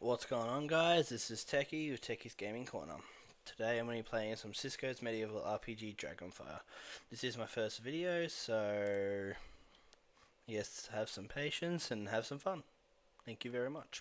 What's going on, guys? This is Techie with Techie's Gaming Corner. Today I'm going to be playing some Cisco's medieval RPG Dragonfyre. This is my first video, so yes, have some patience and have some fun. Thank you very much.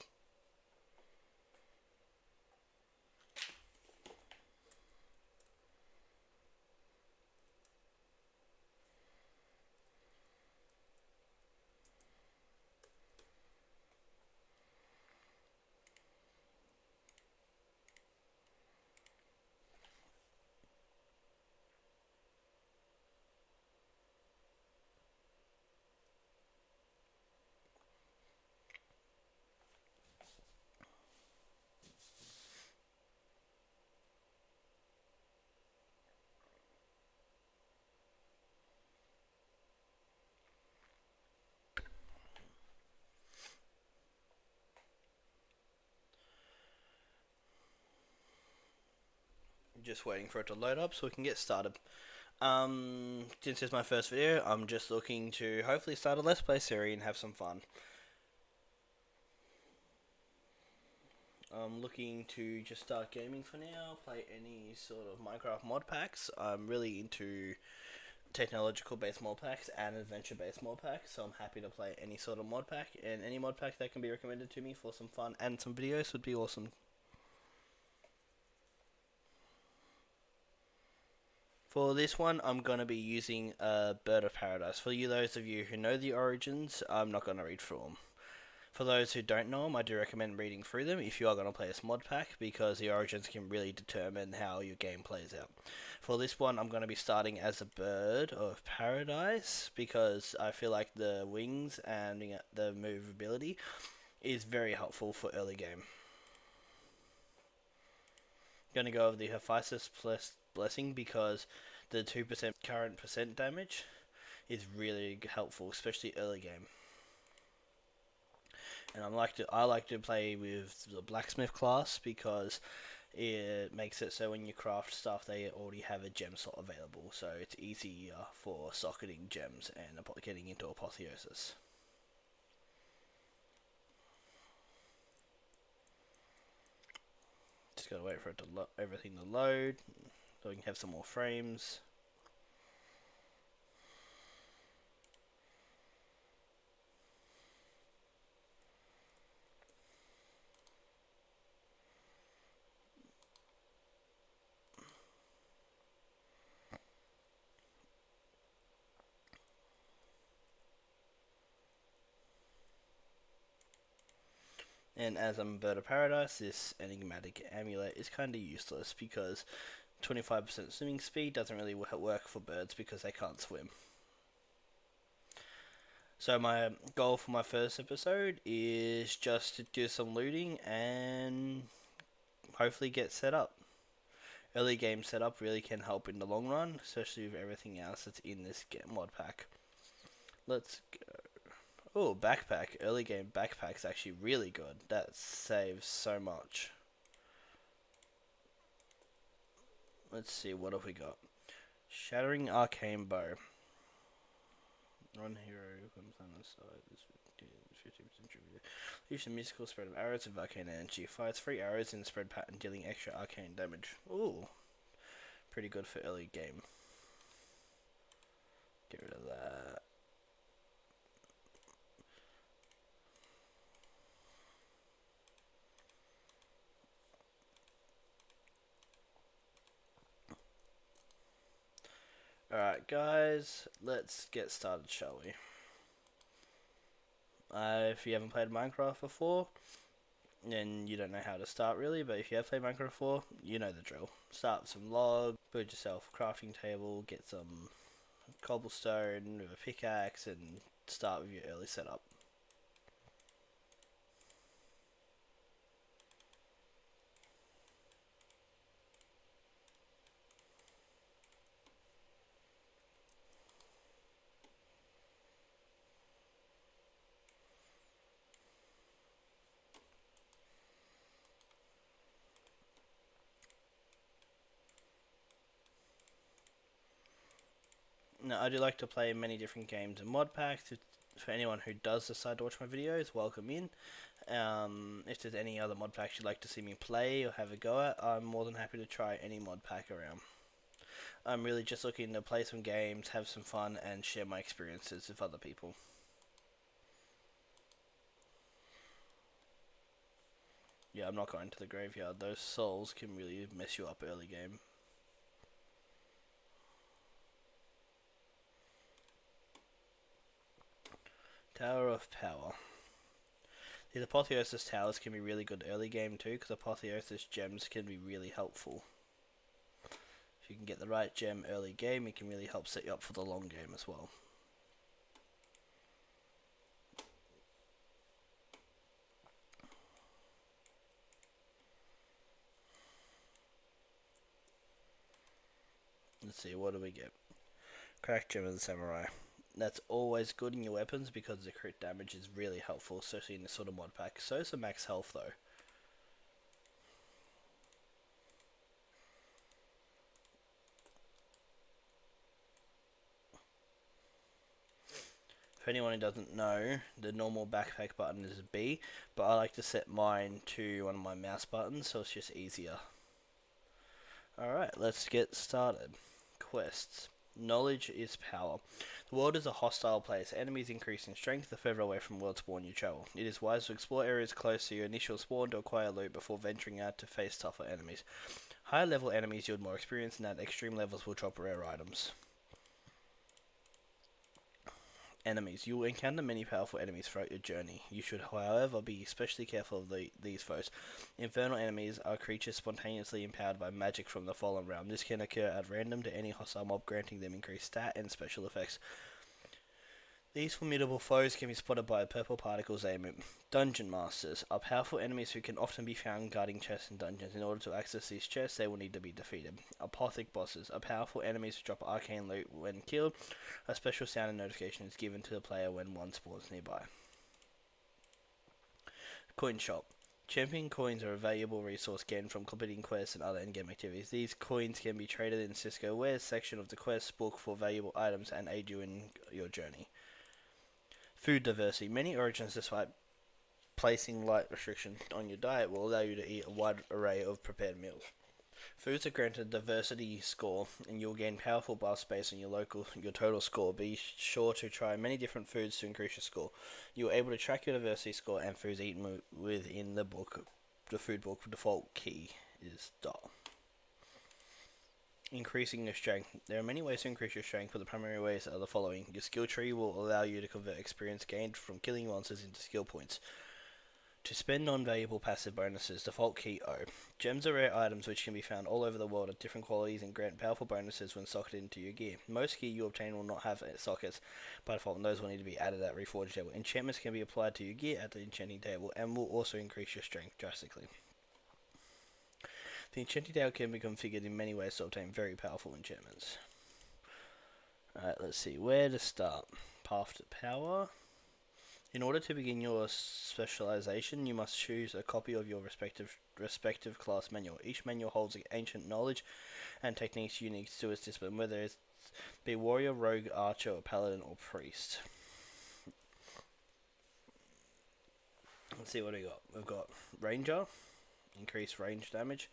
Just waiting for it to load up so we can get started. Since it's my first video, I'm just looking to hopefully start a Let's Play series and have some fun. I'm looking to just start gaming for now, play any sort of Minecraft mod packs. I'm really into technological based mod packs and adventure based mod packs, so I'm happy to play any sort of mod pack, and any mod pack that can be recommended to me for some fun and some videos would be awesome. For this one, I'm going to be using Bird of Paradise. For you, those of you who know the origins, I'm not going to read through them. For those who don't know them, I do recommend reading through them if you are going to play this mod pack, because the origins can really determine how your game plays out. For this one, I'm going to be starting as a Bird of Paradise, because I feel like the wings and the movability is very helpful for early game. Going to go over the Hephaestus plus Blessing, because the 2% current percent damage is really helpful, especially early game. And I like to play with the blacksmith class, because it makes it so when you craft stuff they already have a gem slot available, so it's easier for socketing gems and getting into apotheosis. Just gotta wait for it to everything to load so we can have some more frames. And as I'm a Bird of Paradise, this enigmatic amulet is kind of useless, because 25% swimming speed doesn't really work for birds because they can't swim. So my goal for my first episode is just to do some looting and hopefully get set up. Early game setup really can help in the long run, especially with everything else that's in this mod pack. Let's go. Oh, backpack. Early game backpack's actually really good. That saves so much. Let's see, what have we got? Shattering Arcane Bow. One hero comes on the side. This 50% tribute. Use the mystical spread of arrows of arcane energy. Fires 3 arrows in the spread pattern, dealing extra arcane damage. Ooh. Pretty good for early game. Get rid of that. Alright guys, let's get started, shall we? If you haven't played Minecraft before, then you don't know how to start really, but if you have played Minecraft before, you know the drill. Start with some log, build yourself a crafting table, get some cobblestone with a pickaxe, and start with your early setup. Now, I do like to play many different games and mod packs. For anyone who does decide to watch my videos, welcome in. If there's any other mod packs you'd like to see me play or have a go at, I'm more than happy to try any mod pack around. I'm really just looking to play some games, have some fun, and share my experiences with other people. Yeah, I'm not going to the graveyard. Those souls can really mess you up early game. Tower of Power. These Apotheosis Towers can be really good early game too, because Apotheosis Gems can be really helpful. If you can get the right gem early game, it can really help set you up for the long game as well. Let's see, what do we get? Cracked Gem of the Samurai. That's always good in your weapons because the crit damage is really helpful, especially in this sort of mod pack. So is the max health though. For anyone who doesn't know, the normal backpack button is B, but I like to set mine to one of my mouse buttons so it's just easier. Alright, let's get started. Quests. Knowledge is power. The world is a hostile place. Enemies increase in strength the further away from world spawn you travel. It is wise to explore areas close to your initial spawn to acquire loot before venturing out to face tougher enemies. Higher level enemies yield more experience, and at extreme levels will drop rare items. Enemies. You will encounter many powerful enemies throughout your journey. You should, however, be especially careful of these foes. Infernal enemies are creatures spontaneously empowered by magic from the fallen realm. This can occur at random to any hostile mob, granting them increased stat and special effects. These formidable foes can be spotted by purple particles they emit. Dungeon Masters are powerful enemies who can often be found guarding chests in dungeons. In order to access these chests, they will need to be defeated. Apothic Bosses are powerful enemies who drop arcane loot when killed. A special sound and notification is given to the player when one spawns nearby. Coin Shop. Champion coins are a valuable resource gained from completing quests and other endgame activities. These coins can be traded in Cisco Ware's section of the quest book for valuable items and aid you in your journey. Food diversity. Many origins, despite placing light restrictions on your diet, will allow you to eat a wide array of prepared meals. Foods are granted diversity score, and you'll gain powerful buffs based on your total score. Be sure to try many different foods to increase your score. You are able to track your diversity score and foods eaten within the book. The food book default key is dot. Increasing your strength. There are many ways to increase your strength, but the primary ways are the following. Your skill tree will allow you to convert experience gained from killing monsters into skill points. To spend non-valuable passive bonuses, default key O. Gems are rare items which can be found all over the world at different qualities and grant powerful bonuses when socketed into your gear. Most gear you obtain will not have sockets by default, and those will need to be added at Reforged table. Enchantments can be applied to your gear at the enchanting table and will also increase your strength drastically. The enchanting table can be configured in many ways to obtain very powerful enchantments. Alright, let's see where to start. Path to power. In order to begin your specialization, you must choose a copy of your respective class manual. Each manual holds ancient knowledge and techniques unique to its discipline, whether it be warrior, rogue, archer, or paladin, or priest. Let's see what we got. We've got ranger, increased range damage.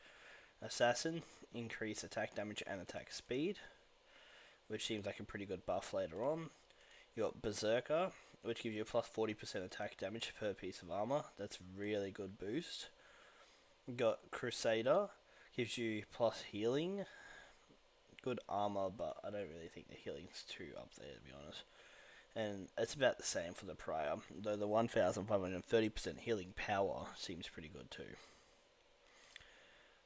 Assassin, increase attack damage and attack speed, which seems like a pretty good buff later on. You got Berserker, which gives you a plus 40% attack damage per piece of armor. That's a really good boost. You got Crusader, gives you plus healing. Good armor, but I don't really think the healing's too up there, to be honest. And it's about the same for the Prior, though the 1530% healing power seems pretty good too.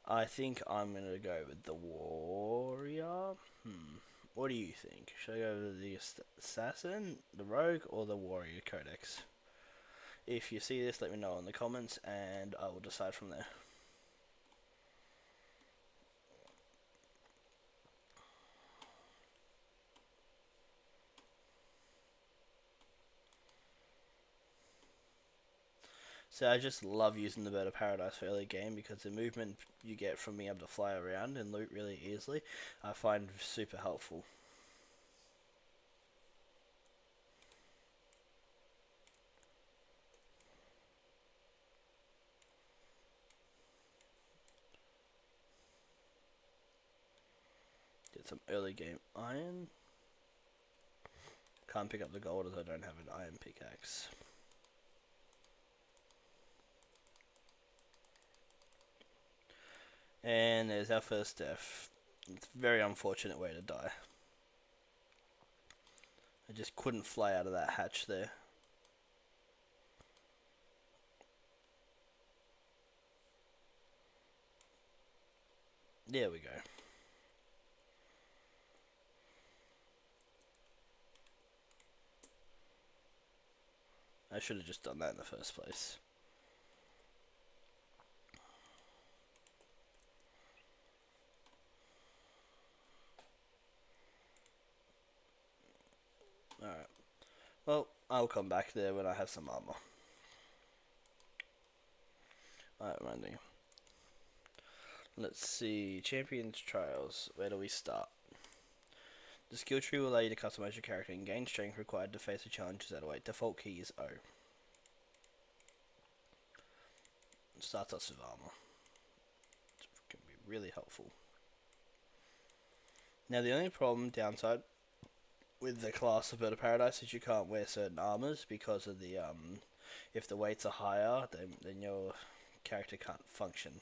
I think I'm going to go with the Warrior. What do you think? Should I go with the Assassin, the Rogue, or the Warrior Codex? If you see this, let me know in the comments, and I will decide from there. So I just love using the Bird of Paradise for early game because the movement you get from being able to fly around and loot really easily, I find super helpful. Get some early game iron. Can't pick up the gold as I don't have an iron pickaxe. And there's our first death. It's a very unfortunate way to die. I just couldn't fly out of that hatch there. There we go. I should have just done that in the first place. Alright. Well, I'll come back there when I have some armor. Alright, running. Let's see. Champions Trials. Where do we start? The skill tree will allow you to customize your character and gain strength required to face the challenges that await. Default key is O. Starts us with armor. It can be really helpful. Now the only downside with the class of Bird of Paradise is you can't wear certain armors because of the if the weights are higher, then your character can't function.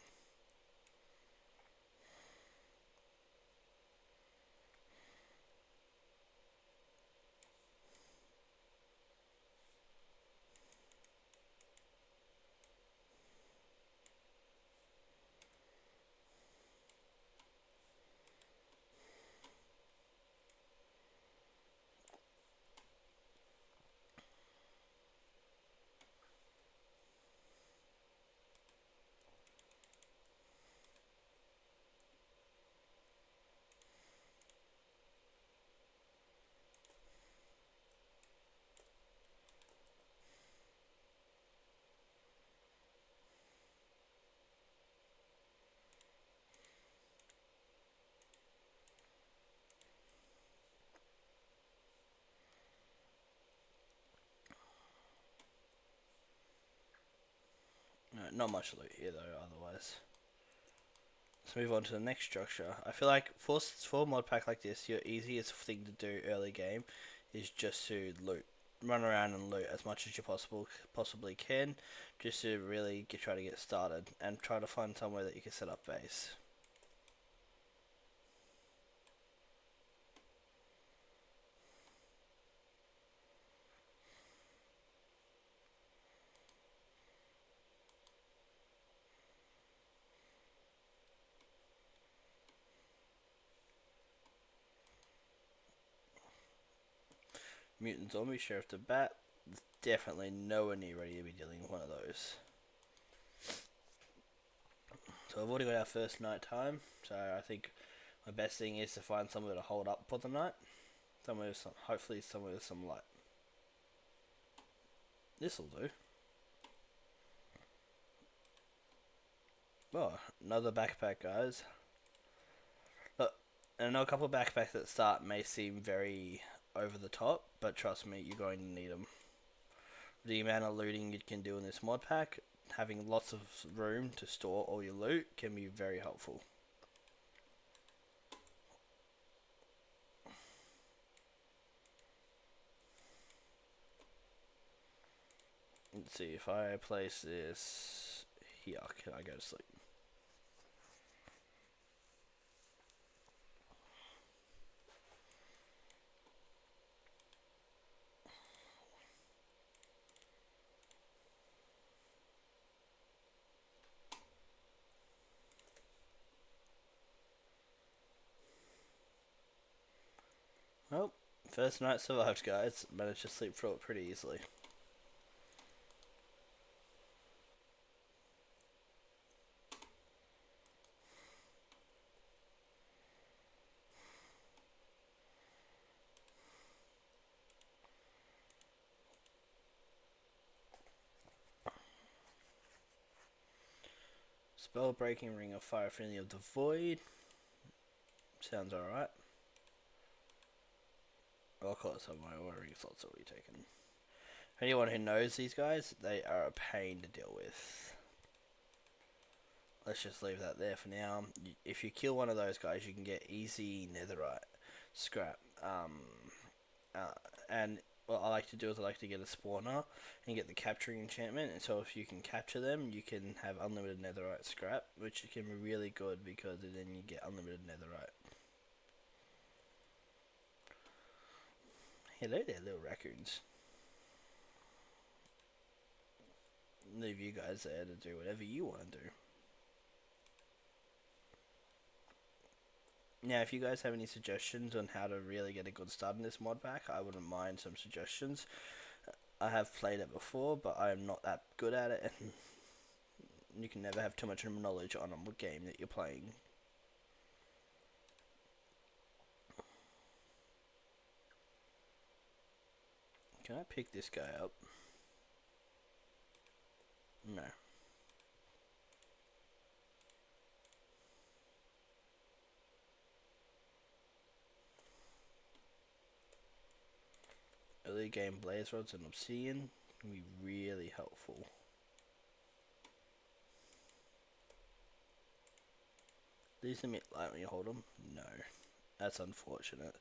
Not much loot here though, otherwise. Let's move on to the next structure. I feel like for a mod pack like this, your easiest thing to do early game is just to loot. Run around and loot as much as you possibly can, just to really try to get started and try to find somewhere that you can set up base. Mutant Zombie, Sheriff the Bat. Definitely nowhere near ready to be dealing with one of those. So I've already got our first night time, so I think my best thing is to find somewhere to hold up for the night. Hopefully somewhere with some light. This'll do. Oh, another backpack, guys. Look, and I know a couple of backpacks at the start may seem very over the top, but trust me, you're going to need them. The amount of looting you can do in this mod pack, having lots of room to store all your loot can be very helpful. Let's see, if I place this here, can I go to sleep? Well, first night survived, guys. Managed to sleep through it pretty easily. Spell breaking, ring of fire, friendly of the void. Sounds alright. I'll call it some of my ordering slots already taken. Anyone who knows these guys, they are a pain to deal with. let's just leave that there for now. If you kill one of those guys, you can get easy netherite scrap. And what I like to do is I like to get a spawner and get the capturing enchantment. And so if you can capture them, you can have unlimited netherite scrap, which can be really good because then you get unlimited netherite. Hello there, little raccoons. Leave you guys there to do whatever you want to do. Now, if you guys have any suggestions on how to really get a good start in this mod pack, I wouldn't mind some suggestions. I have played it before, but I am not that good at it, and you can never have too much knowledge on a game that you're playing. Can I pick this guy up? No. Early game blaze rods and obsidian can be really helpful. These emit light when you hold them? No. That's unfortunate.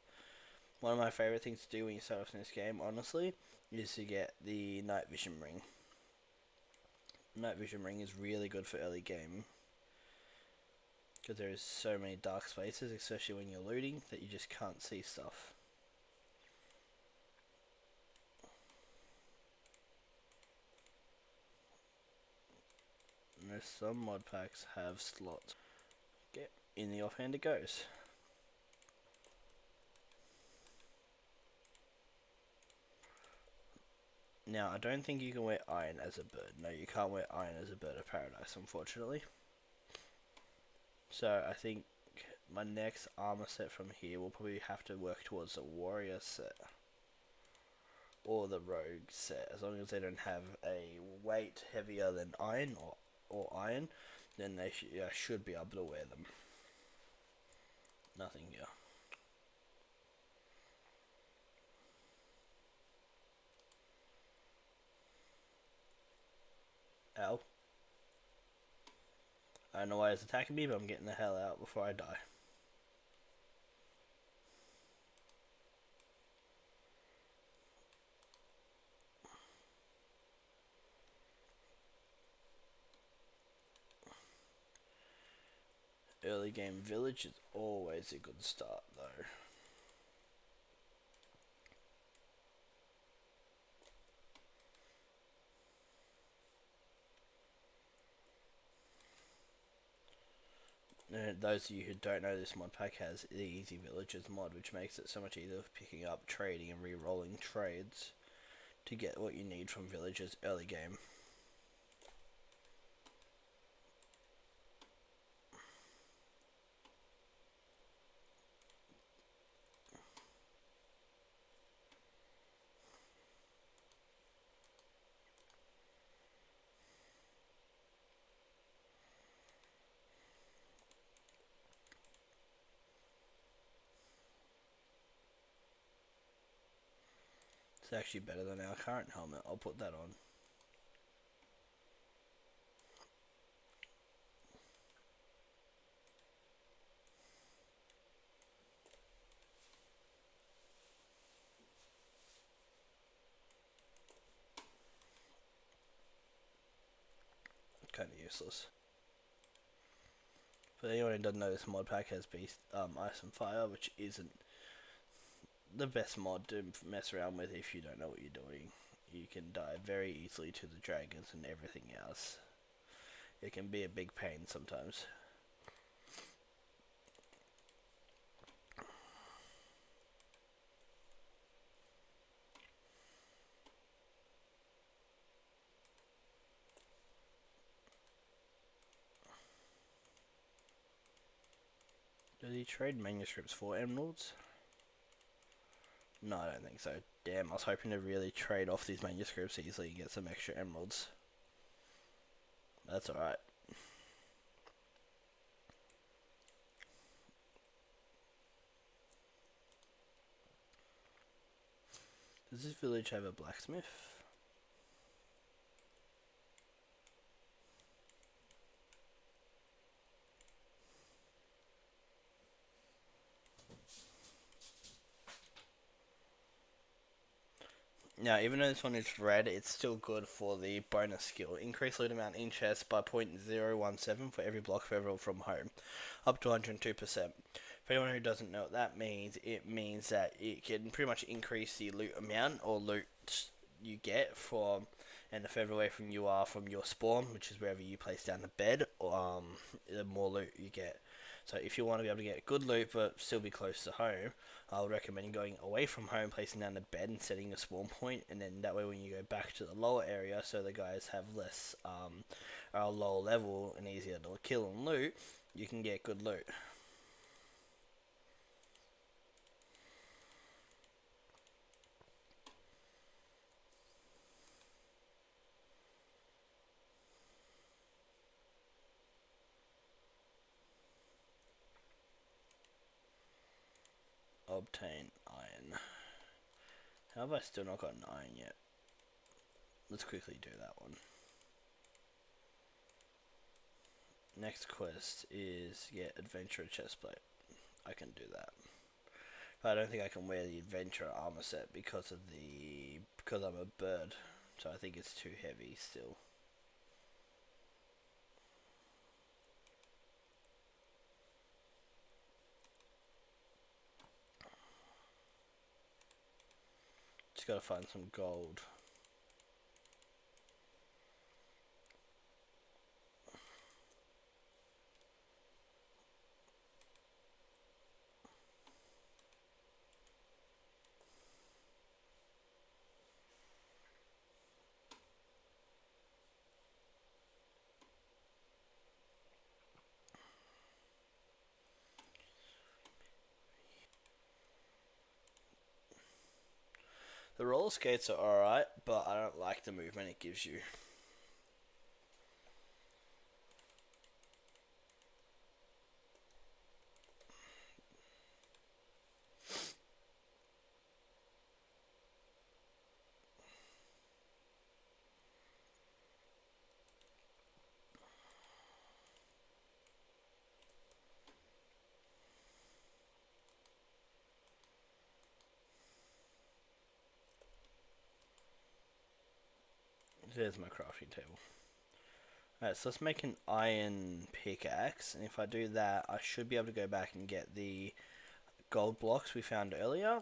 One of my favourite things to do when you start off in this game, honestly, is to get the night vision ring. Night vision ring is really good for early game, because there is so many dark spaces, especially when you're looting, that you just can't see stuff. And some mod packs have slots. Get in the offhand it goes. Now, I don't think you can wear iron as a bird. No, you can't wear iron as a bird of paradise, unfortunately. So, I think my next armor set from here will probably have to work towards the warrior set. Or the rogue set. As long as they don't have a weight heavier than iron or iron, then they should be able to wear them. Nothing here. Ow. I don't know why it's attacking me, but I'm getting the hell out before I die. Early game village is always a good start though. And those of you who don't know, this mod pack has the Easy Villagers mod, which makes it so much easier for picking up, trading and re-rolling trades to get what you need from villagers early game. It's actually better than our current helmet. I'll put that on. Kind of useless. For anyone who doesn't know, this mod pack has beast, ice and fire, which isn't the best mod to mess around with if you don't know what you're doing. You can die very easily to the dragons and everything else. It can be a big pain sometimes. Does he trade manuscripts for emeralds? No, I don't think so. Damn, I was hoping to really trade off these manuscripts easily and get some extra emeralds. That's alright. Does this village have a blacksmith? Now, even though this one is red, it's still good for the bonus skill. Increase loot amount in chest by 0.017 for every block further from home, up to 102%. For anyone who doesn't know what that means, it means that it can pretty much increase the loot amount or loot you get from, and the further away from you are from your spawn, which is wherever you place down the bed, the more loot you get. So if you want to be able to get good loot but still be close to home, I would recommend going away from home, placing down the bed and setting a spawn point, and then that way when you go back to the lower area, so the guys have less, are a lower level and easier to kill and loot, you can get good loot. Obtain iron. How have I still not got an iron yet? Let's quickly do that one. Next quest is get adventurer chestplate. I can do that. But I don't think I can wear the adventurer armor set because I'm a bird. So I think it's too heavy still. Just gotta find some gold. The roller skates are alright, but I don't like the movement it gives you. There's my crafting table. Alright, so let's make an iron pickaxe, and if I do that, I should be able to go back and get the gold blocks we found earlier,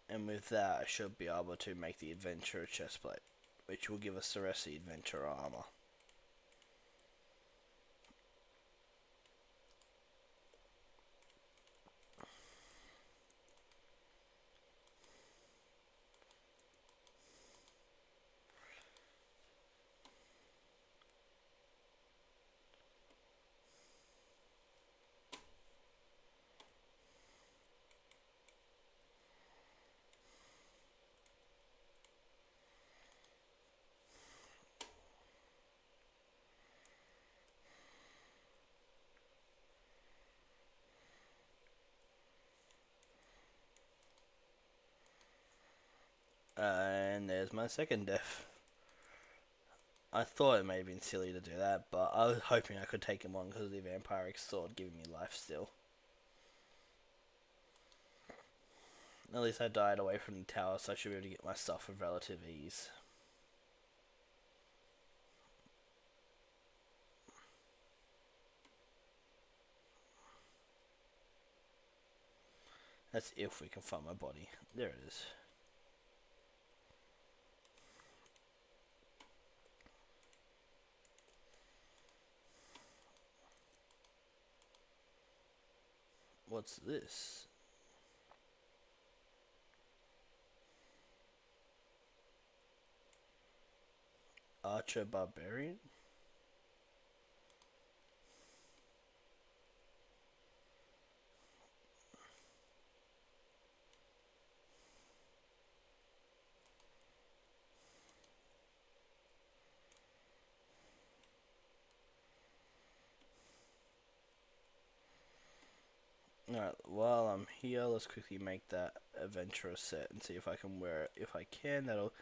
and with that I should be able to make the adventurer chestplate, which will give us the rest of the adventurer armor. And there's my second death. I thought it may have been silly to do that, but I was hoping I could take him on because of the vampiric sword giving me life still. At least I died away from the tower, so I should be able to get my stuff with relative ease. That's if we can find my body. There it is. What's this? Archer Barbarian? Alright, while I'm here, let's quickly make that adventurer set and see if I can wear it. If I can, that'll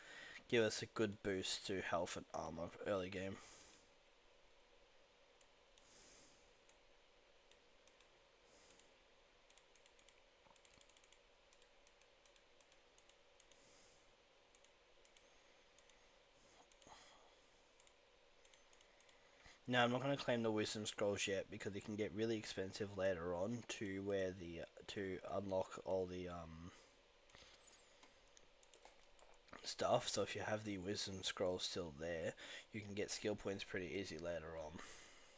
give us a good boost to health and armor early game. Now I'm not going to claim the wisdom scrolls yet because it can get really expensive later on to where the to unlock all the stuff. So if you have the wisdom scrolls still there, you can get skill points pretty easy later on.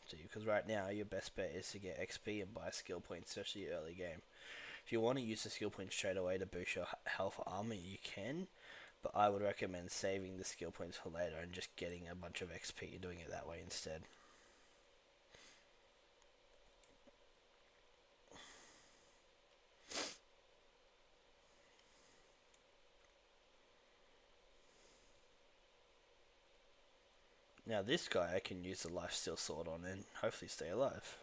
So because right now your best bet is to get XP and buy skill points, especially early game. If you want to use the skill points straight away to boost your health armor, you can. But I would recommend saving the skill points for later and just getting a bunch of XP and doing it that way instead. Now this guy I can use the lifesteal sword on and hopefully stay alive.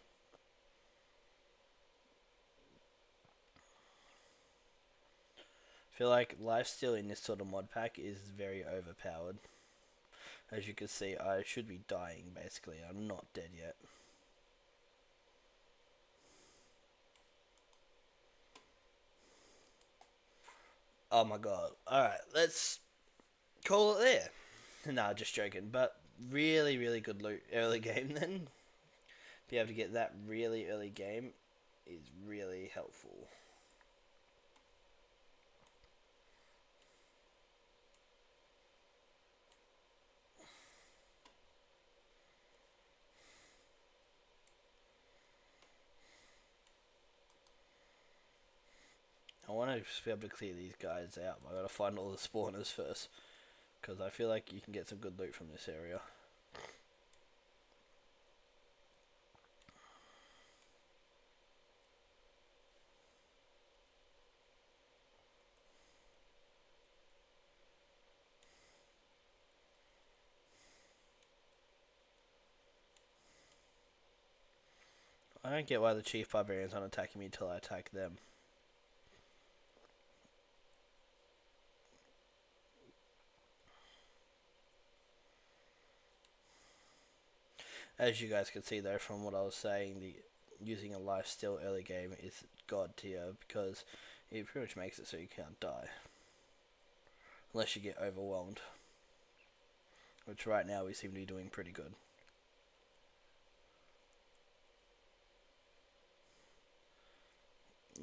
I feel like lifesteal in this sort of mod pack is very overpowered. As you can see, I should be dying basically. I'm not dead yet. Oh my god. Alright, let's call it there. Nah, just joking. But really, really good loot early game then. Be able to get that really early game is really helpful. I want to be able to clear these guys out, but I gotta find all the spawners first. Because I feel like you can get some good loot from this area. I don't get why the chief barbarians aren't attacking me until I attack them. As you guys can see though from what I was saying, the using a lifesteal early game is god tier because it pretty much makes it so you can't die. Unless you get overwhelmed. Which right now we seem to be doing pretty good.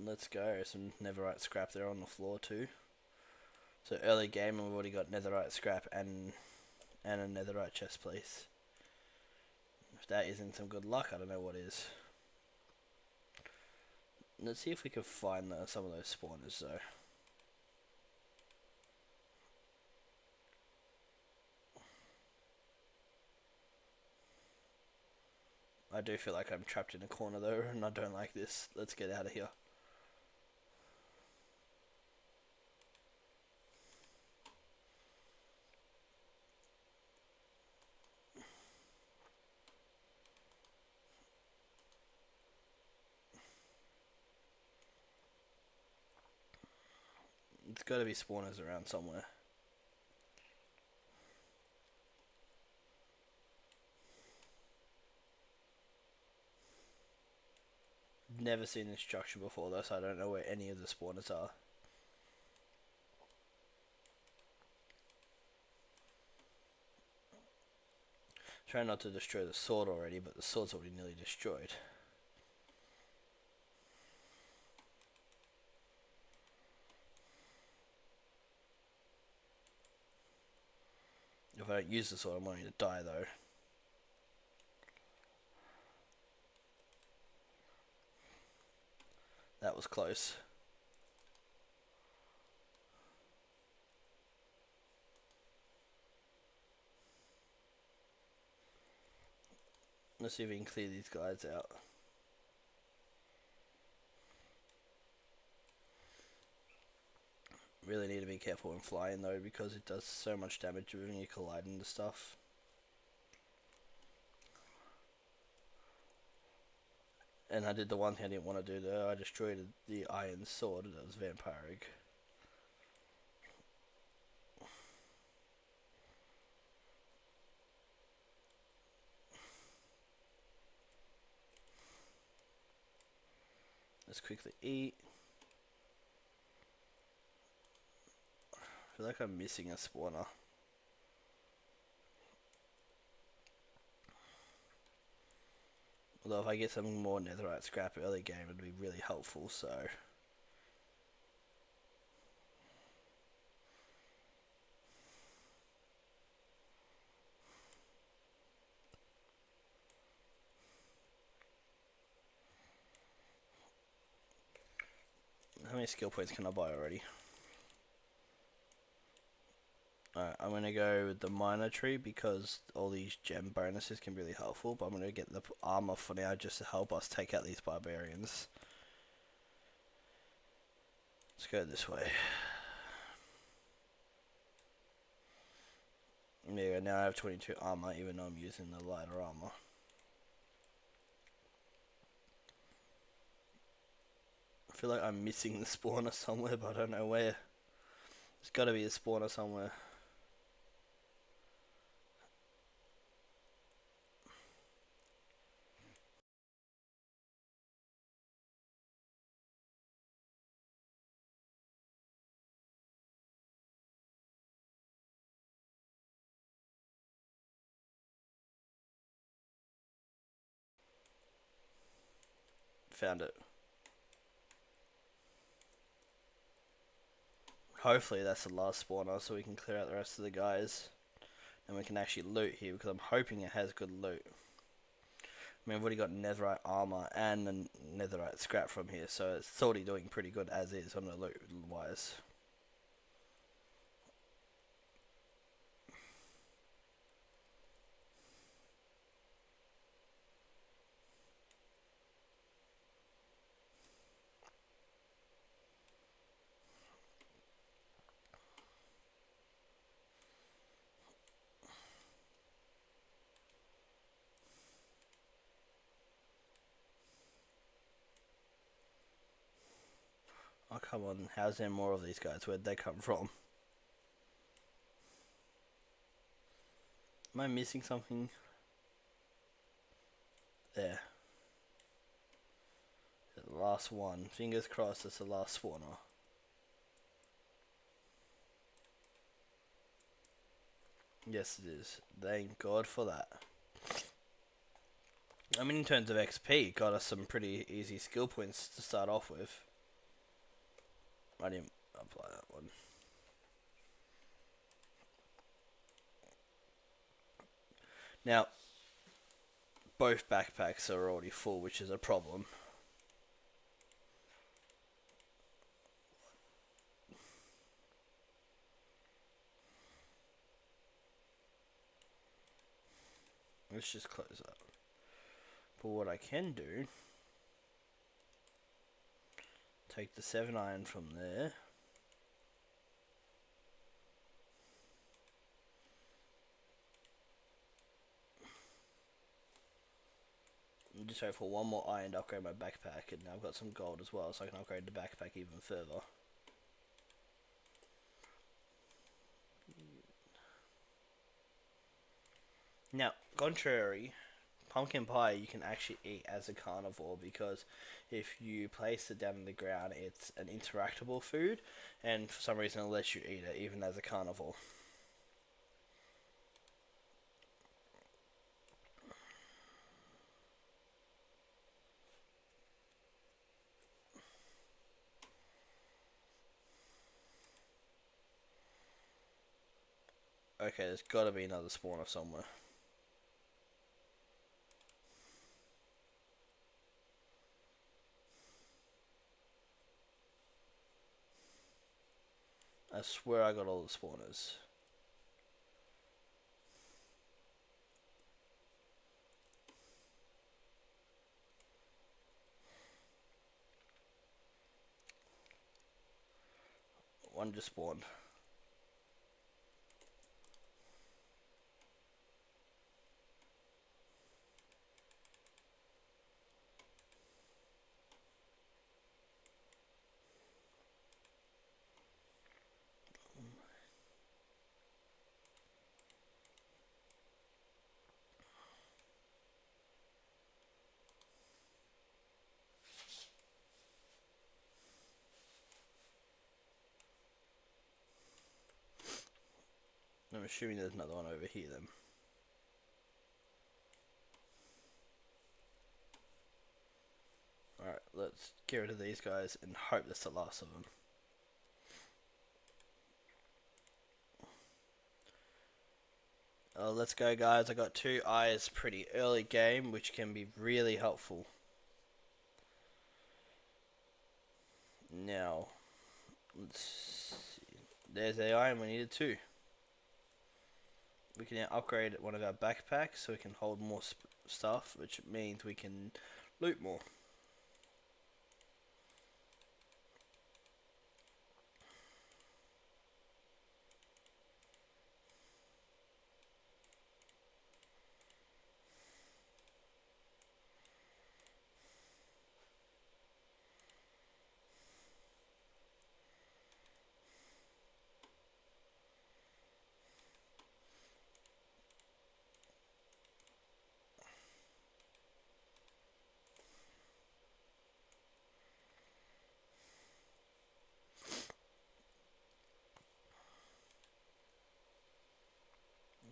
Let's go, some netherite scrap there on the floor too. So early game we've already got netherite scrap and a netherite chest piece. If that isn't some good luck, I don't know what is. Let's see if we can find some of those spawners though. I do feel like I'm trapped in a corner though, and I don't like this. Let's get out of here. There's got to be spawners around somewhere. Never seen this structure before though, so I don't know where any of the spawners are. Try not to destroy the sword already, but the sword's already nearly destroyed. If I don't use the sword, I'm going to die though. That was close. Let's see if we can clear these guys out. Really need to be careful when flying though, because it does so much damage when you collide into stuff. And I did the one thing I didn't want to do though, I destroyed the iron sword that was vampiric. Let's quickly eat. I feel like I'm missing a spawner. Although if I get some more netherite scrap early game, it'd be really helpful, so... How many skill points can I buy already? Alright, I'm gonna go with the miner tree because all these gem bonuses can be really helpful, but I'm gonna get the armor for now just to help us take out these barbarians. Let's go this way. Yeah, now I have 22 armor even though I'm using the lighter armor. I feel like I'm missing the spawner somewhere, but I don't know where. There's gotta be a spawner somewhere. Found it. Hopefully that's the last spawner so we can clear out the rest of the guys. And we can actually loot here because I'm hoping it has good loot. I mean, I've already got netherite armor and the netherite scrap from here, so it's already doing pretty good as is on the loot wise. Oh, come on. How's there more of these guys? Where'd they come from? Am I missing something? There. The last one. Fingers crossed it's the last spawner. Yes, it is. Thank God for that. I mean, in terms of XP, got us some pretty easy skill points to start off with. I didn't apply that one. Now, both backpacks are already full, which is a problem. Let's just close up. But what I can do, take the 7 iron from there. And just hope for one more iron to upgrade my backpack, and now I've got some gold as well, so I can upgrade the backpack even further. Now, contrary, pumpkin pie you can actually eat as a carnivore because if you place it down in the ground, it's an interactable food, and for some reason it lets you eat it even as a carnivore. Okay, there's gotta be another spawner somewhere. I swear I got all the spawners. One just spawned. I'm assuming there's another one over here then. Alright, let's get rid of these guys and hope that's the last of them. Let's go, guys. I got 2 eyes pretty early game, which can be really helpful. Now, let's see. There's the eye, and we needed 2. We can now upgrade one of our backpacks so we can hold more stuff, which means we can loot more.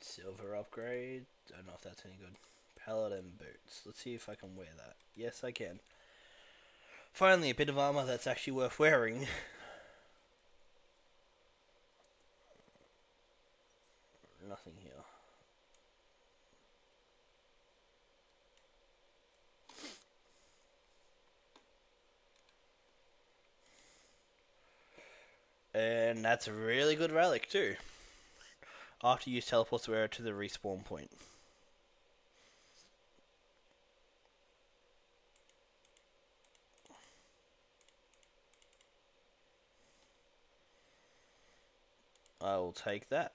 Silver upgrade. Don't know if that's any good. Paladin boots. Let's see if I can wear that. Yes, I can. Finally, a bit of armor that's actually worth wearing. Nothing here. And that's a really good relic too. After you teleport the wearer to the respawn point. I will take that.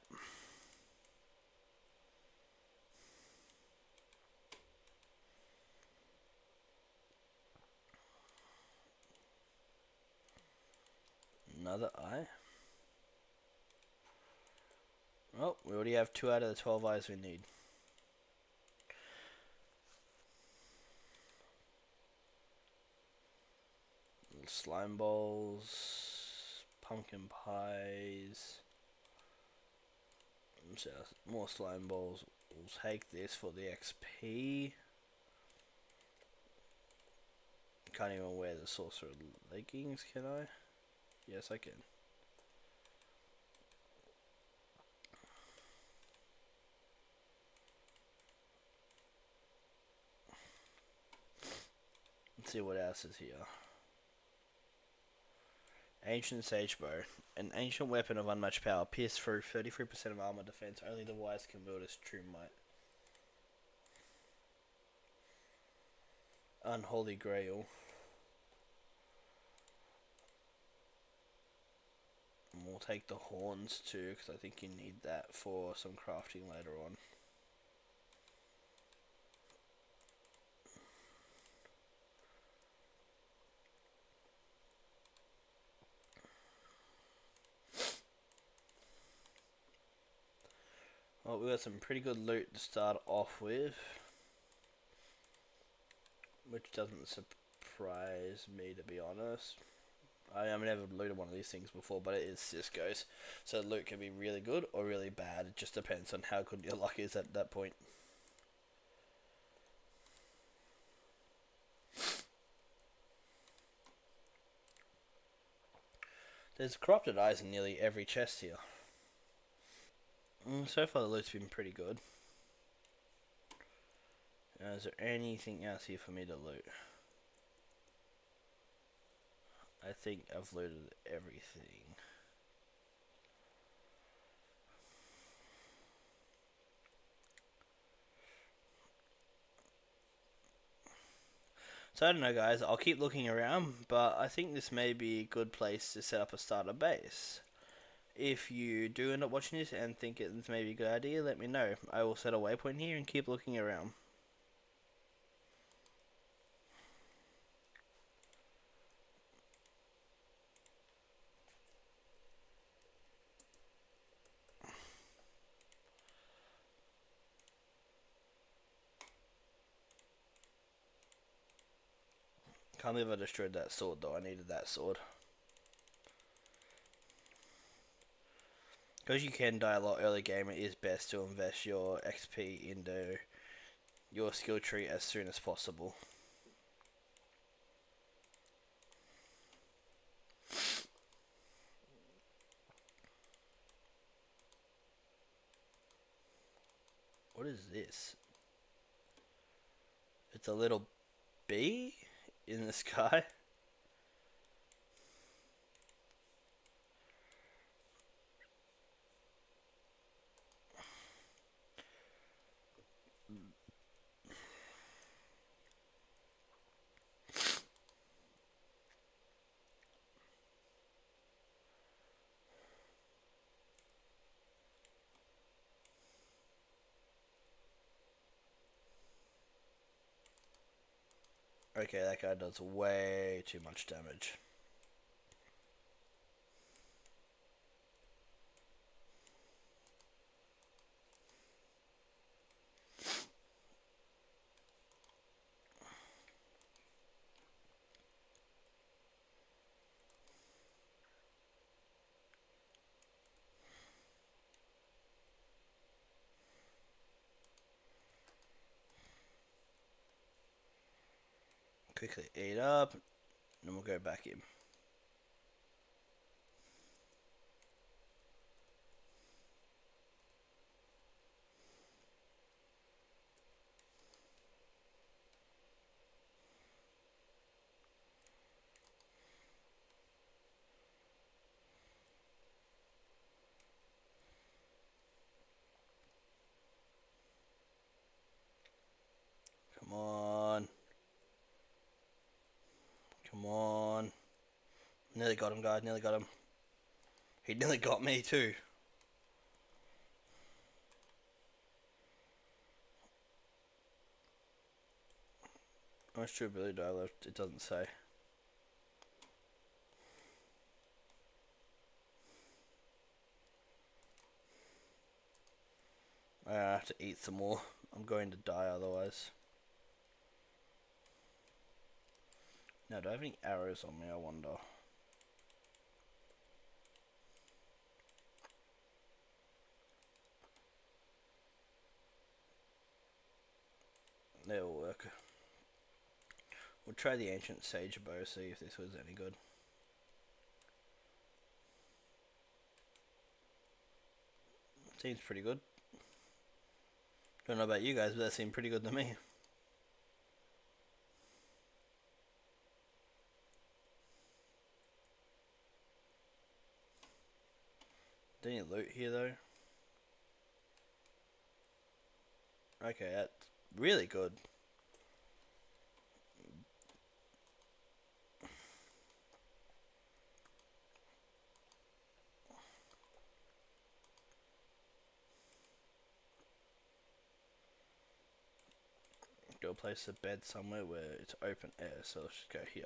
Another eye. Oh, we already have 2 out of the 12 eyes we need. Little slime balls, pumpkin pies. So more slime balls. We'll take this for the XP. Can't even wear the sorcerer leggings, can I? Yes, I can. Let's see what else is here. Ancient Sage Bow. An ancient weapon of unmatched power. Pierce through 33% of armor defense. Only the wise can wield its true might. Unholy Grail. And we'll take the horns too, because I think you need that for some crafting later on. Well, we got some pretty good loot to start off with, which doesn't surprise me, to be honest. I've never looted one of these things before, but it is Cisco's, so loot can be really good or really bad. It just depends on how good your luck is at that point. There's corrupted eyes in nearly every chest here. So far the loot's been pretty good. Is there anything else here for me to loot? I think I've looted everything. So I don't know, guys, I'll keep looking around, but I think this may be a good place to set up a starter base. If you do end up watching this and think it's maybe a good idea, let me know. I will set a waypoint here and keep looking around. Can't believe I destroyed that sword though, I needed that sword. Because you can die a lot early game, it is best to invest your XP into your skill tree as soon as possible. is this? It's a little bee in the sky. Okay, that guy does way too much damage. Quickly eat up, and then we'll go back in. Come on. Come on. Nearly got him, guys. Nearly got him. He nearly got me, too. How much durability do I left? It doesn't say. I have to eat some more. I'm going to die otherwise. Now, do I have any arrows on me, I wonder? They will work. We'll try the ancient sage bow, see if this was any good. Seems pretty good. Don't know about you guys, but that seemed pretty good to me. Any loot here though? Okay, that's really good. Go place a bed somewhere where it's open air, so let's just go here.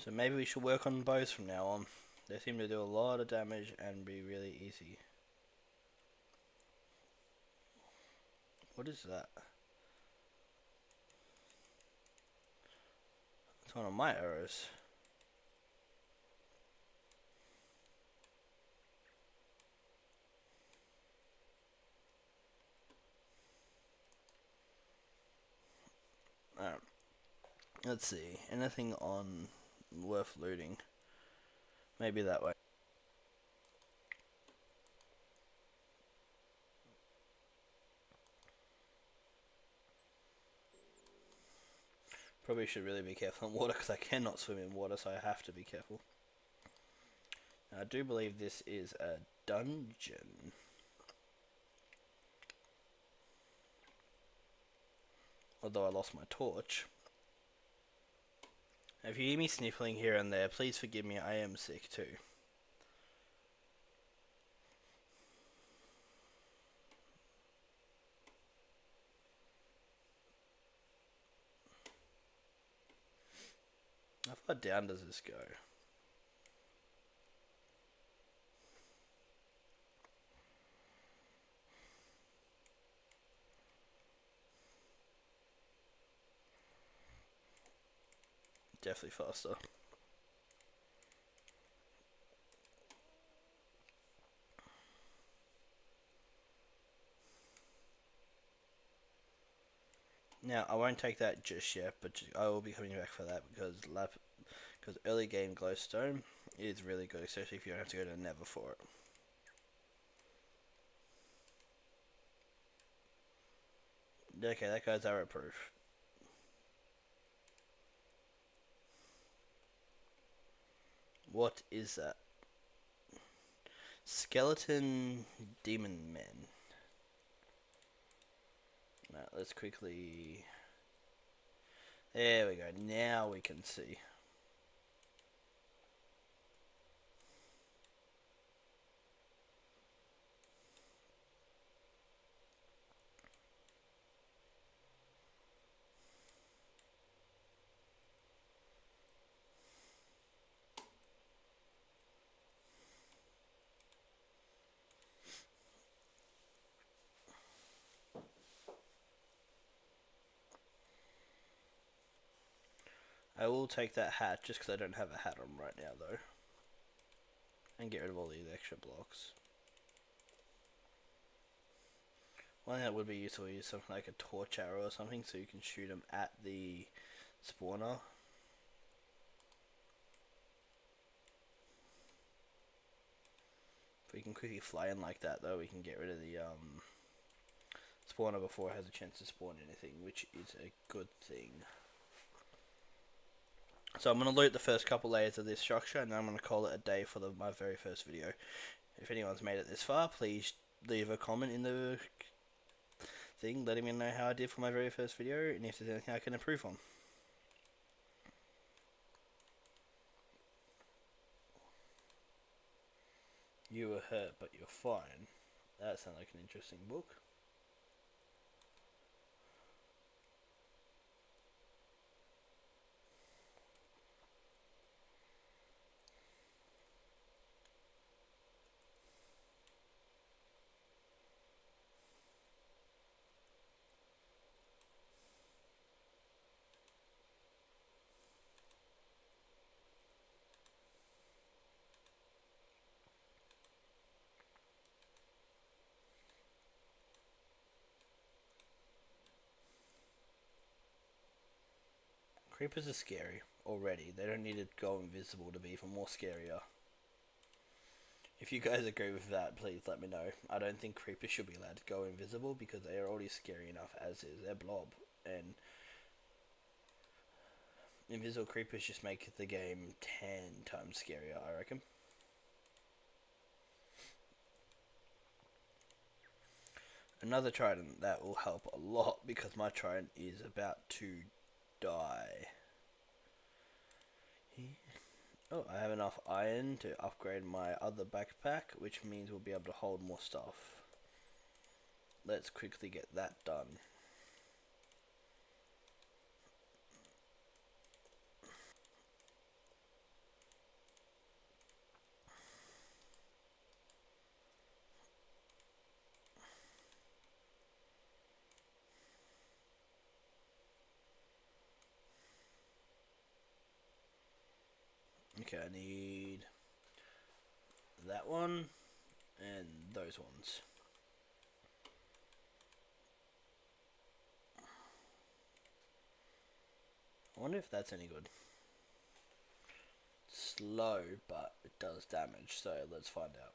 So maybe we should work on bows from now on. They seem to do a lot of damage and be really easy. What is that? It's one of my arrows. Alright. Let's see. Anything on worth looting? Maybe that way. Probably should really be careful in water because I cannot swim in water, so I have to be careful. Now, I do believe this is a dungeon. Although I lost my torch. Now, if you hear me sniffling here and there, please forgive me, I am sick too. How far down does this go? Definitely faster. Now, I won't take that just yet, but I will be coming back for that because Because early game glowstone is really good, especially if you don't have to go to Nether for it. Okay, that guy's arrow proof. What is that? Skeleton demon men. Now, let's quickly... There we go, now we can see. I will take that hat just because I don't have a hat on right now though. And get rid of all these extra blocks. One thing that would be useful is something like a torch arrow or something so you can shoot them at the spawner. If we can quickly fly in like that though, we can get rid of the spawner before it has a chance to spawn anything, which is a good thing. So I'm going to loot the first couple layers of this structure and then I'm going to call it a day for my very first video. If anyone's made it this far, please leave a comment in the thing letting me know how I did for my very first video and if there's anything I can improve on. You were hurt, but you're fine. That sounds like an interesting book. Creepers are scary already. They don't need to go invisible to be even more scarier. If you guys agree with that, please let me know. I don't think creepers should be allowed to go invisible because they are already scary enough as is. They're blob. And invisible creepers just make the game 10 times scarier, I reckon. Another trident that will help a lot because my trident is about to die. Oh, I have enough iron to upgrade my other backpack, which means we'll be able to hold more stuff. Let's quickly get that done. Okay, I need that one and those ones. I wonder if that's any good. Slow, but it does damage, so let's find out.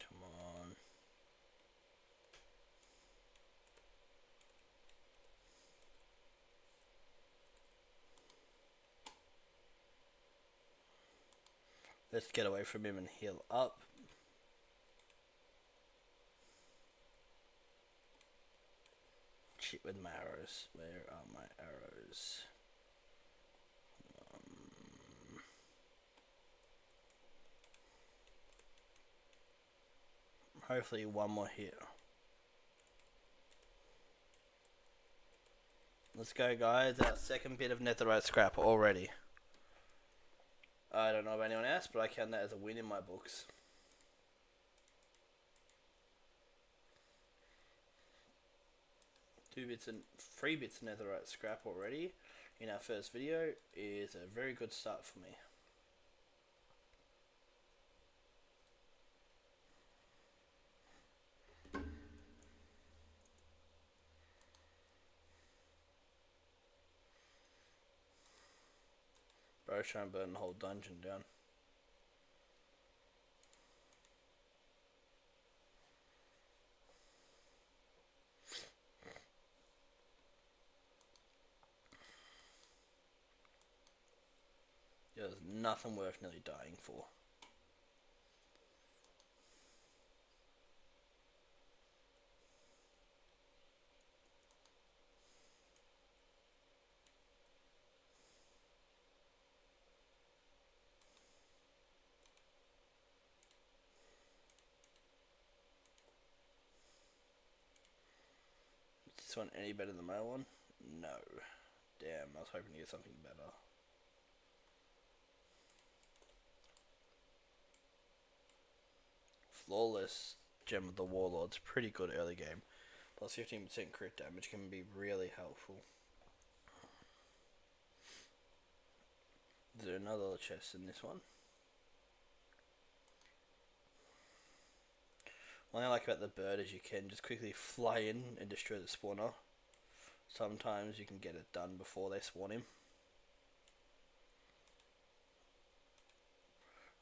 Come on. Let's get away from him and heal up. Shit with my arrows. Where are my arrows? Hopefully one more hit. Let's go, guys. Our second bit of netherite scrap already. I don't know about anyone else, but I count that as a win in my books. Three bits of netherite scrap already in our first video is a very good start for me. Bro's trying to burn the whole dungeon down. There's nothing worth nearly dying for. Is this one any better than my one? No. Damn, I was hoping to get something better. Flawless Gem of the Warlord's pretty good early game. Plus 15% crit damage can be really helpful. Is there another chest in this one? One thing I like about the bird is you can just quickly fly in and destroy the spawner. Sometimes you can get it done before they spawn him.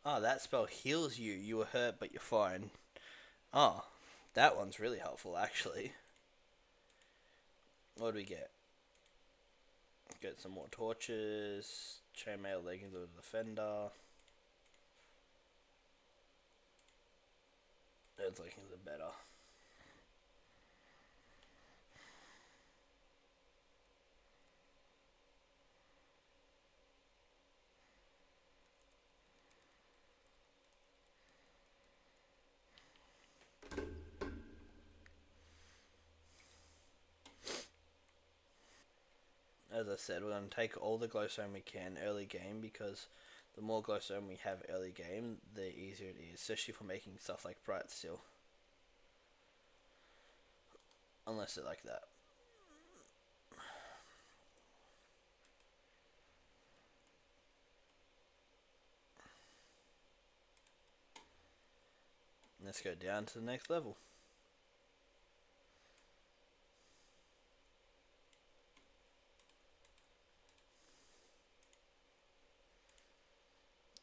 Ah, that spell heals you. You were hurt, but you're fine. Ah, that one's really helpful, actually. What do we get? Get some more torches. Chainmail leggings of the defender. Those leggings are better. As I said, we're going to take all the glowstone we can early game, because the more glowstone we have early game, the easier it is, especially for making stuff like bright steel. Unless they're like that. Let's go down to the next level.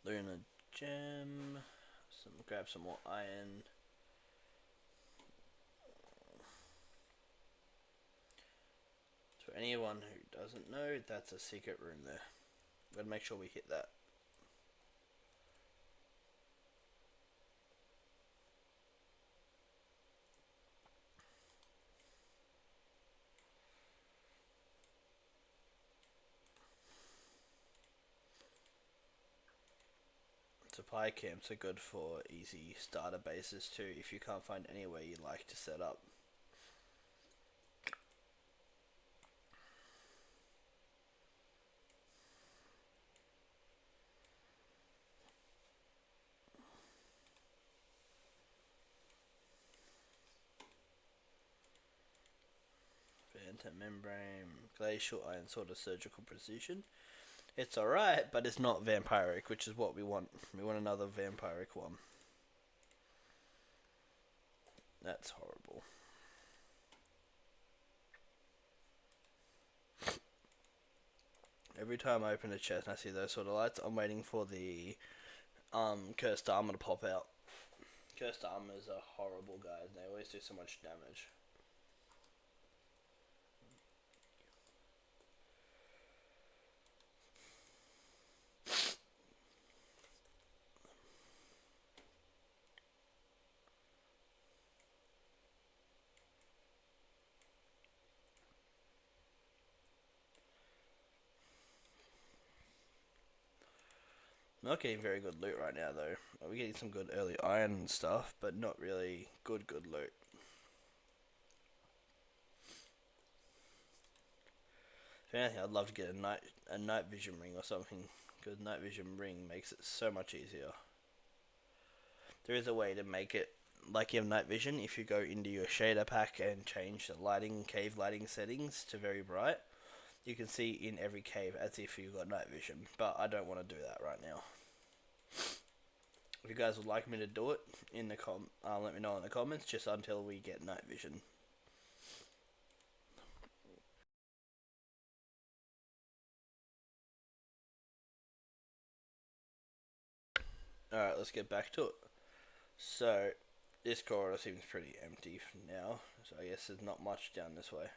Luna gem. Grab some more iron. For anyone who doesn't know, that's a secret room there. Gotta make sure we hit that. Supply camps are good for easy starter bases too, if you can't find anywhere you like to set up. Phantom membrane, glacial iron sword of surgical precision. It's alright, but it's not vampiric, which is what we want. We want another vampiric one. That's horrible. Every time I open a chest and I see those sort of lights, I'm waiting for the cursed armor to pop out. Cursed armors are horrible, guys. They always do so much damage. Not getting very good loot right now though. We're getting some good early iron and stuff, but not really good loot. If anything, I'd love to get a night vision ring or something, because night vision ring makes it so much easier. There is a way to make it like you have night vision if you go into your shader pack and change the lighting, cave lighting settings to very bright. You can see in every cave as if you got night vision, but I don't want to do that right now. If you guys would like me to do it, in the let me know in the comments, just until we get night vision. Alright, let's get back to it. So, this corridor seems pretty empty now, so I guess there's not much down this way.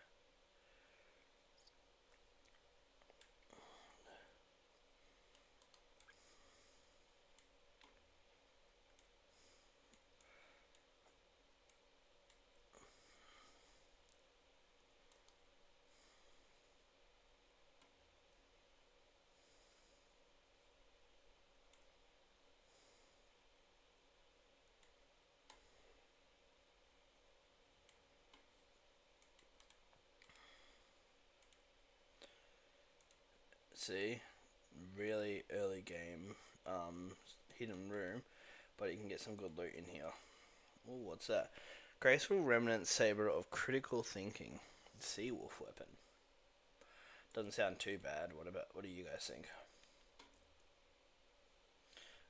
See, really early game hidden room, but you can get some good loot in here. Oh, what's that? Graceful Remnant Saber of Critical Thinking. Sea Wolf weapon. Doesn't sound too bad. What do you guys think?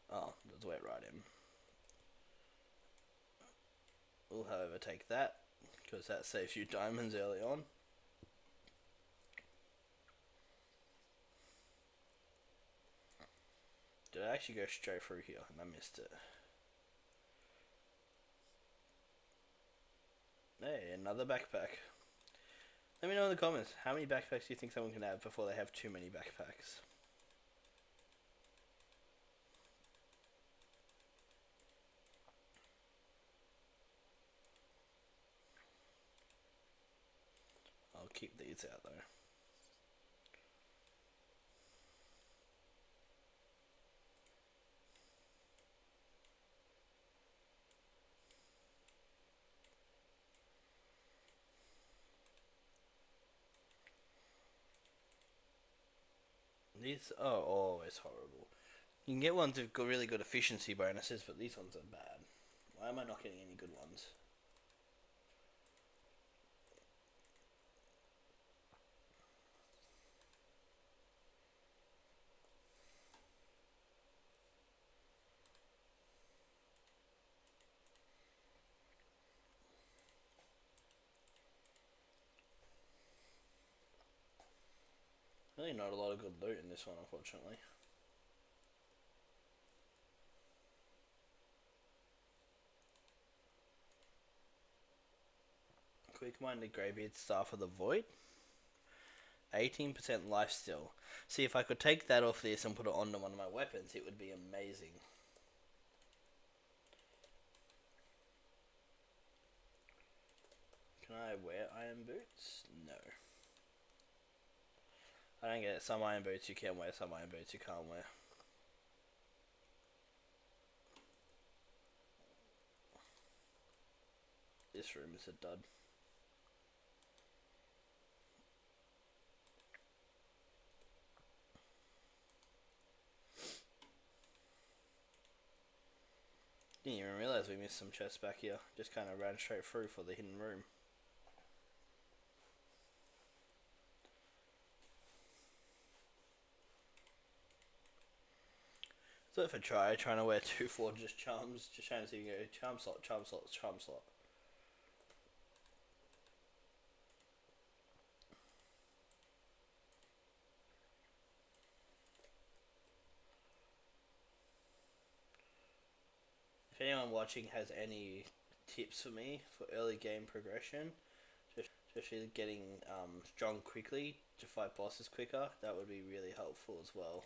Oh, let's wait right in. We'll however take that, because that saves you diamonds early on. Did I actually go straight through here and I missed it? Hey, another backpack. Let me know in the comments, how many backpacks do you think someone can have before they have too many backpacks? I'll keep these out though. These are always horrible. You can get ones with really good efficiency bonuses, but these ones are bad. Why am I not getting any good ones? Really not a lot of good loot in this one, unfortunately. Quick-minded Greybeard Staff of the Void. 18% lifesteal. See, if I could take that off this and put it onto one of my weapons, it would be amazing. Can I wear iron boots? No. I don't get it. Some iron boots you can wear, some iron boots you can't wear. This room is a dud. Didn't even realise we missed some chests back here. Just kind of ran straight through for the hidden room. So if I trying to wear 2 Forge's charms, just trying to see if you can go charm slot, charm slot, charm slot. If anyone watching has any tips for me for early game progression, especially getting strong quickly to fight bosses quicker, that would be really helpful as well.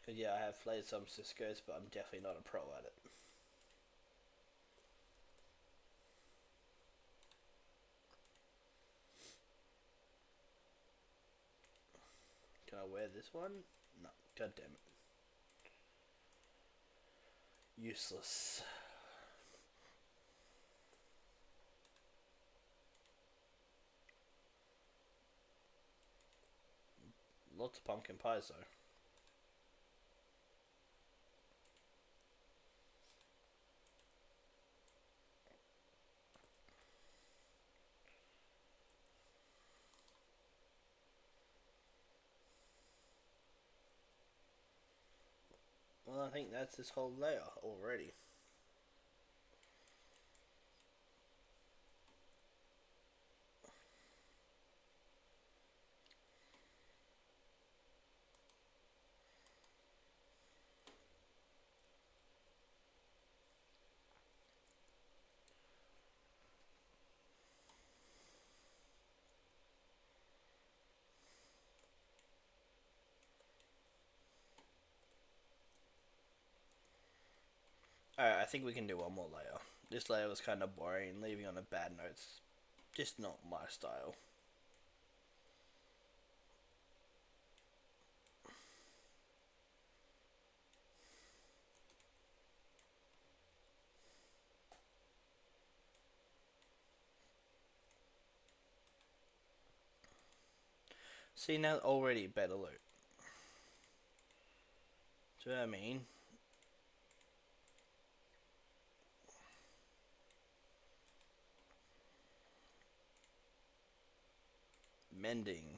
Because yeah, I have played some Cisco's, but I'm definitely not a pro at it. Can I wear this one? No, god damn it. Useless. Lots of pumpkin pies though. Well, I think that's this whole layer already. Alright, I think we can do one more layer. This layer was kind of boring, leaving on a bad note. It's just not my style. See, now already better loot. Do you know what I mean? Mending.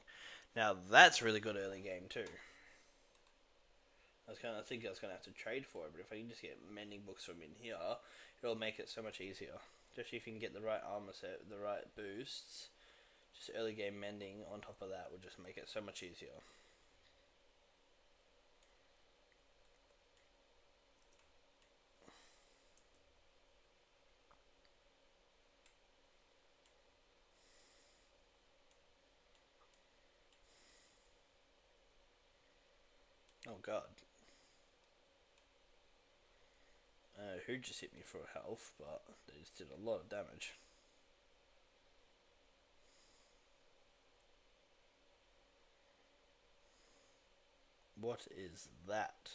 Now that's really good early game too. I think I was gonna have to trade for it, but if I can just get mending books from in here, it'll make it so much easier. Especially if you can get the right armor set, the right boosts. Just early game mending on top of that would just make it so much easier. Oh god. Who just hit me for health, but they just did a lot of damage. What is that?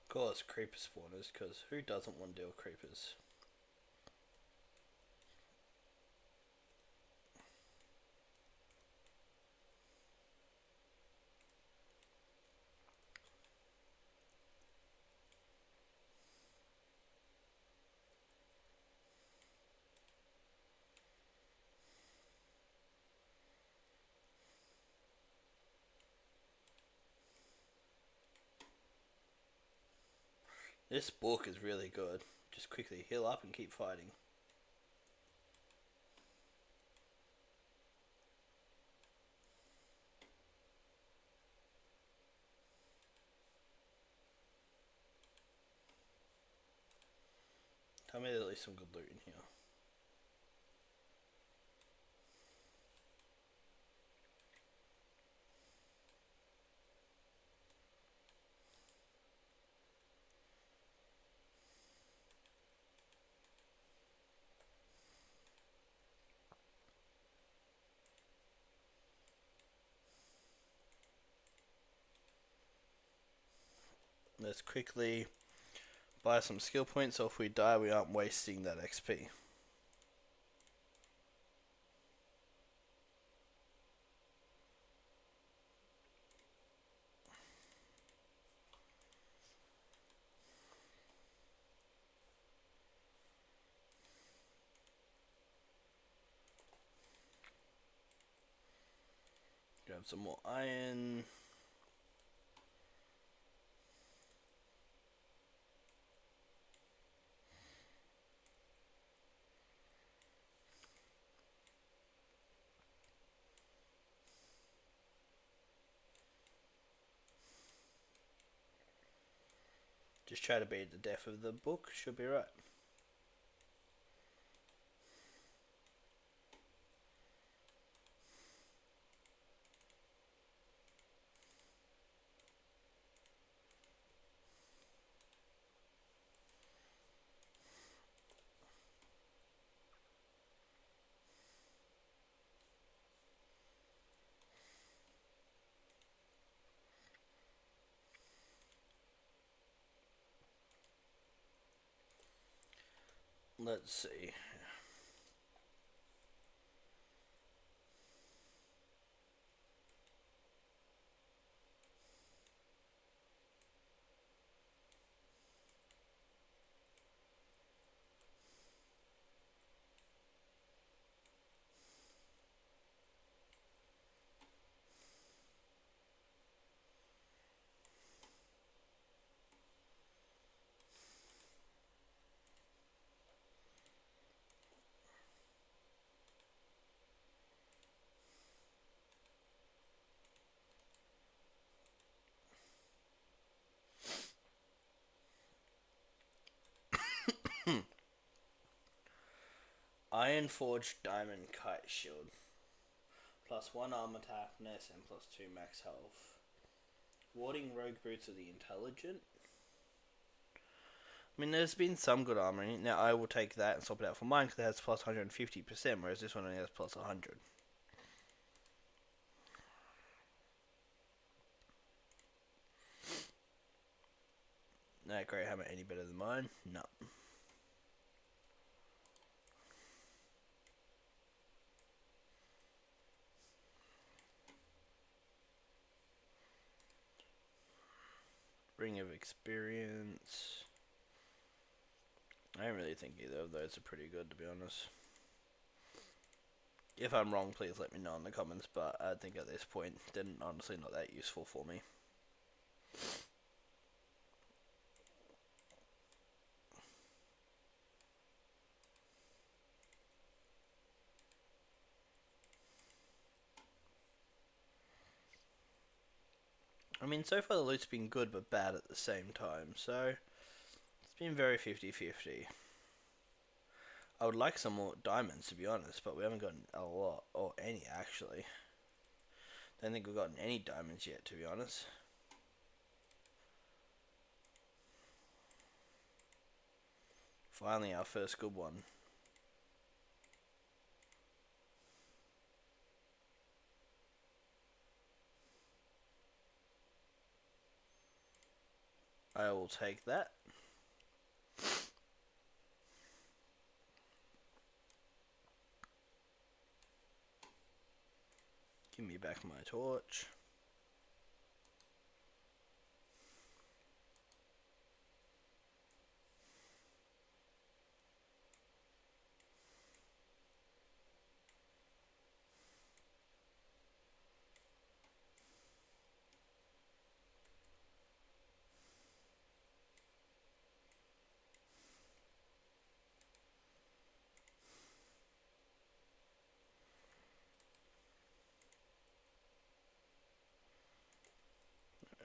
Of course, creeper spawners, because who doesn't want to deal with creepers? This book is really good. Just quickly heal up and keep fighting. Tell me there's at least some good loot in here. Let's quickly buy some skill points so if we die we aren't wasting that XP. Grab some more iron. Just try to beat the death of the book, should be right. Let's see. Iron Forged Diamond Kite Shield. +1 armor toughness and +2 max health. Warding rogue boots of the intelligent. I mean, there's been some good armor in it. Now, I will take that and swap it out for mine because it has +150%, whereas this one only has +100. That Great Hammer any better than mine? No. Ring of Experience. I don't really think either of those are pretty good, to be honest. If I'm wrong, please let me know in the comments, but I think at this point, they're honestly not that useful for me. I mean, so far the loot's been good but bad at the same time, so it's been very 50-50. I would like some more diamonds, to be honest, but we haven't gotten a lot, or any actually. Don't think we've gotten any diamonds yet, to be honest. Finally, our first good one. I will take that. Give me back my torch.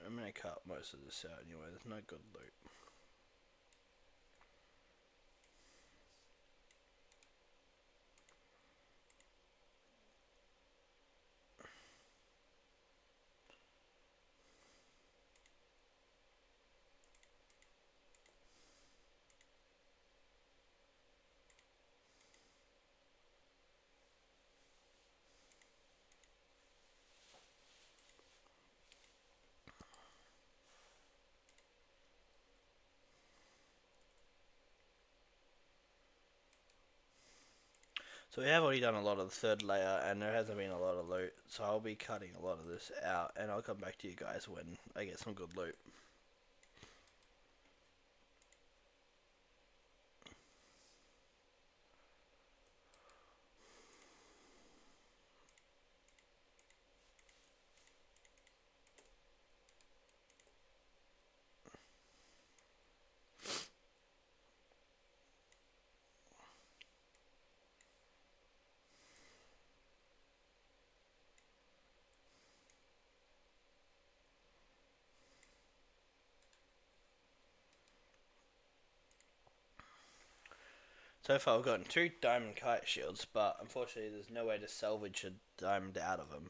I'm gonna cut most of this out anyway, there's no good loot. So we have already done a lot of the third layer and there hasn't been a lot of loot, so I'll be cutting a lot of this out and I'll come back to you guys when I get some good loot. So far I've gotten 2 diamond kite shields, but unfortunately there's no way to salvage a diamond out of them.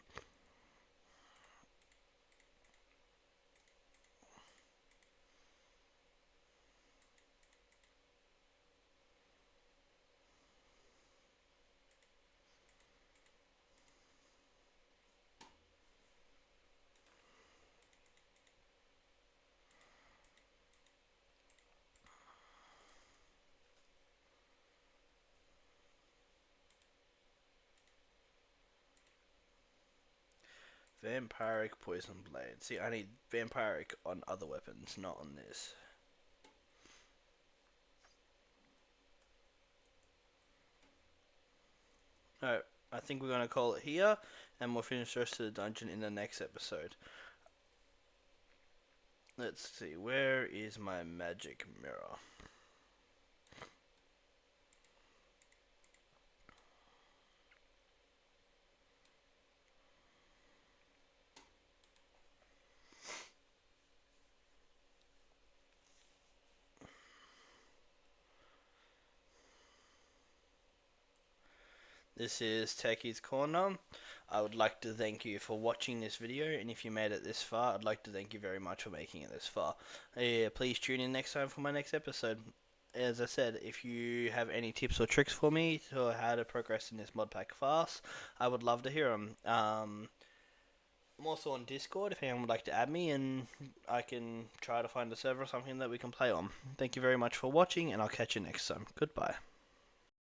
Vampiric Poison Blade. See, I need Vampiric on other weapons, not on this. Alright, I think we're going to call it here, and we'll finish the rest of the dungeon in the next episode. Let's see, where is my magic mirror? This is Techie's Corner. I would like to thank you for watching this video, and if you made it this far, I'd like to thank you very much for making it this far. Please tune in next time for my next episode. As I said, if you have any tips or tricks for me to how to progress in this mod pack fast, I would love to hear them. I'm also on Discord if anyone would like to add me, and I can try to find a server or something that we can play on. Thank you very much for watching, and I'll catch you next time. Goodbye.